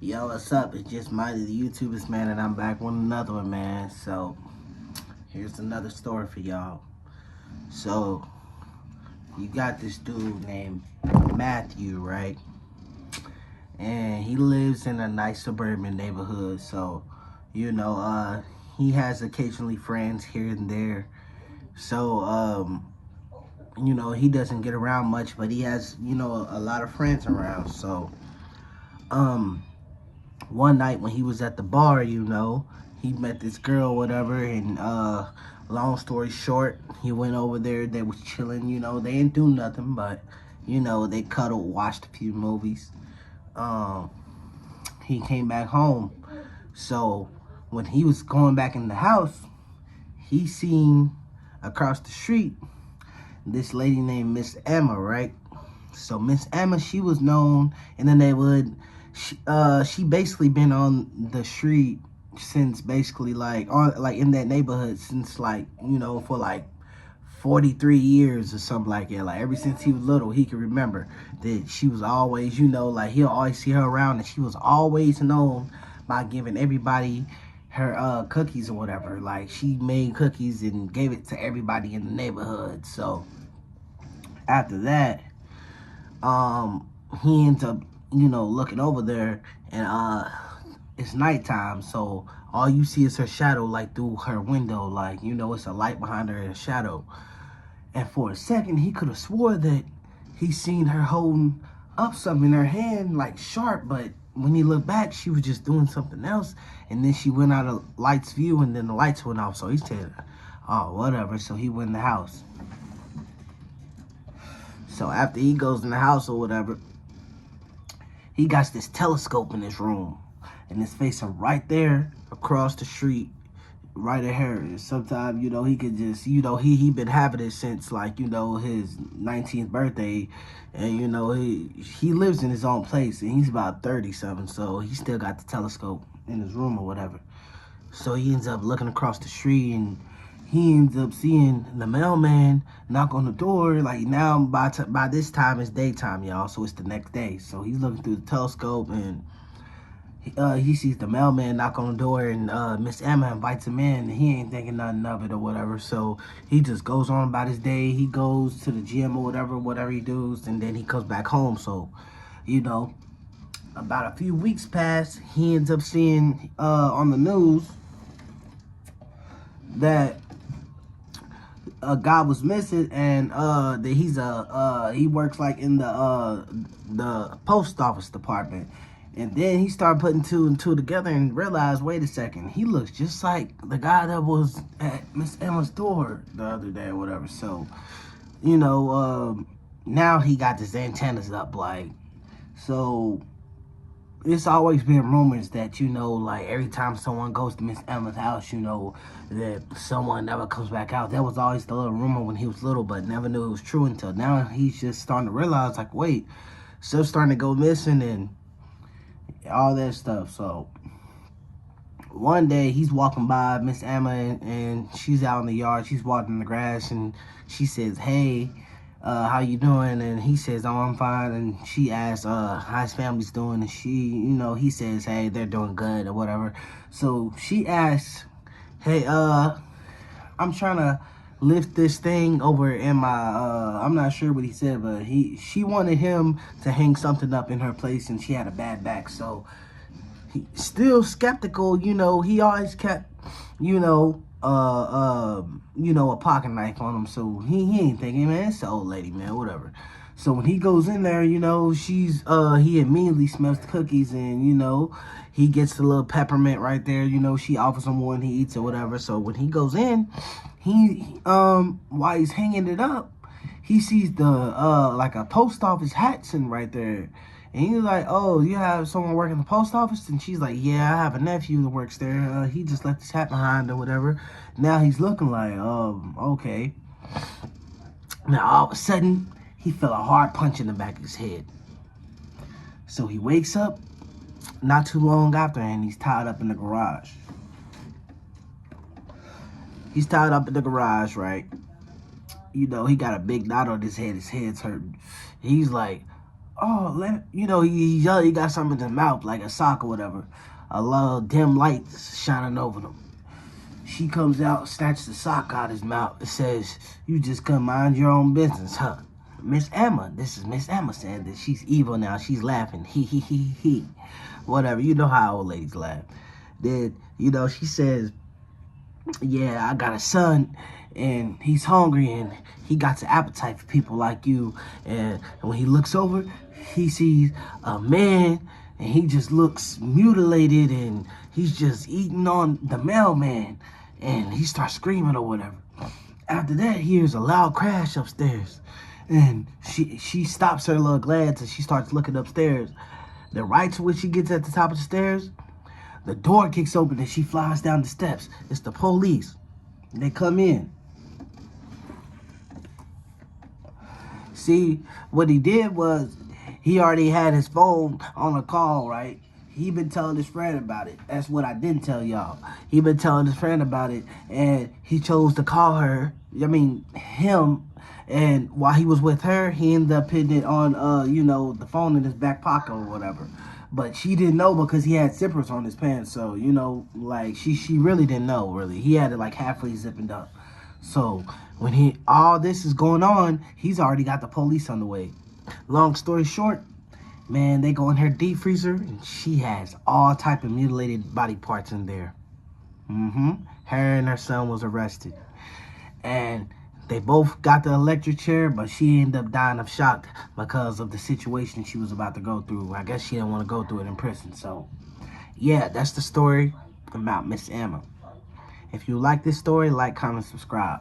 Yo, what's up? It's just Mighty the YouTubers, man, and I'm back with another one, man. So, here's another story for y'all. So, you got this dude named Matthew, right? And he lives in a nice suburban neighborhood. So, you know, he has occasionally friends here and there. So, he doesn't get around much, but he has, a lot of friends around. So, um, one night when he was at the bar, he met this girl, whatever, and long story short, he went over there, they was chilling, they didn't do nothing, but, they cuddled, watched a few movies. Um, he came back home. So when he was going back in the house, he seen across the street this lady named Miss Emma, right? So Miss Emma, she was known in the neighborhood. She basically been on the street since basically like in that neighborhood since for like 43 years or something like that. Like ever since he was little, he could remember that she was always, like he'll always see her around, and she was always known by giving everybody her cookies or whatever. Like she made cookies and gave it to everybody in the neighborhood. So after that, he ends up, looking over there, and it's nighttime, so all you see is her shadow, like through her window, like, it's a light behind her and a shadow. And for a second, he could have swore that he seen her holding up something in her hand, like sharp, but when he looked back, she was just doing something else, and then she went out of light's view, and then the lights went off, so he said, oh, whatever, so he went in the house. So after he goes in the house or whatever, he got this telescope in his room, and it's facing right there across the street, right at her. And sometimes, he could just, he been having it since like, his 19th birthday, and he lives in his own place, and he's about 30 something, so he still got the telescope in his room or whatever. So he ends up looking across the street, and he ends up seeing the mailman knock on the door. Like now, by this time, it's daytime, y'all. So it's the next day. So he's looking through the telescope, and he sees the mailman knock on the door, and Miss Emma invites him in, and he ain't thinking nothing of it or whatever. So he just goes on about his day. He goes to the gym or whatever he does, and then he comes back home. So, about a few weeks pass, he ends up seeing on the news that a guy was missing, and that he works like in the post office department. And then he started putting two and two together and realized, wait a second, he looks just like the guy that was at Miss Emma's door the other day or whatever. So, now he got his antennas up, like, so it's always been rumors that, like every time someone goes to Miss Emma's house, that someone never comes back out. That was always the little rumor when he was little, but never knew it was true until now. He's just starting to realize, like, wait, stuff's starting to go missing and all that stuff. So one day he's walking by Miss Emma, and she's out in the yard. She's walking the grass, and she says, hey, how you doing? And he says, oh, I'm fine. And she asks, how his family's doing? And he says, hey, they're doing good or whatever. So she asks, hey, I'm trying to lift this thing over in my, I'm not sure what he said, but she wanted him to hang something up in her place, and she had a bad back. So he still skeptical, he always kept, a pocket knife on him. So he ain't thinking, man, it's the old lady, man, whatever. So when he goes in there, he immediately smells the cookies, and, he gets the little peppermint right there. She offers him one, he eats or whatever. So when he goes in, while he's hanging it up, he sees the, like a post office hat sitting right there. And he's like, oh, you have someone working the post office? And she's like, yeah, I have a nephew that works there. He just left his hat behind or whatever. Now he's looking like, okay. Now all of a sudden, he felt a hard punch in the back of his head. So he wakes up not too long after, and he's tied up in the garage. He's tied up in the garage, right? He got a big knot on his head. His head's hurting. He's like, oh, he got something in his mouth, like a sock or whatever. A little dim light shining over him. She comes out, snatches the sock out of his mouth. It says, "You just come mind your own business, huh?" Miss Emma, this is Miss Emma saying that she's evil now. She's laughing. He. Whatever. You know how old ladies laugh. Then, she says, "Yeah, I got a son, and he's hungry, and he got an appetite for people like you. And when he looks over, he sees a man, and he just looks mutilated, and he's just eating on the mailman, and he starts screaming or whatever. After that, he hears a loud crash upstairs, and she stops her little glance, and she starts looking upstairs. The right to when she gets at the top of the stairs, the door kicks open and she flies down the steps. It's the police. They come in. See, what he did was he already had his phone on a call, right? He been telling his friend about it. That's what I didn't tell y'all. He been telling his friend about it, and he chose to call him. And while he was with her, he ended up putting it on, the phone in his back pocket or whatever. But she didn't know because he had zippers on his pants. So, she really didn't know, really. He had it like halfway zipping up. So when all this is going on, he's already got the police on the way. Long story short, man, they go in her deep freezer and she has all type of mutilated body parts in there. Her and her son was arrested. And they both got the electric chair, but she ended up dying of shock because of the situation she was about to go through. I guess she didn't want to go through it in prison. So, yeah, that's the story about Miss Emma. If you like this story, like, comment, subscribe.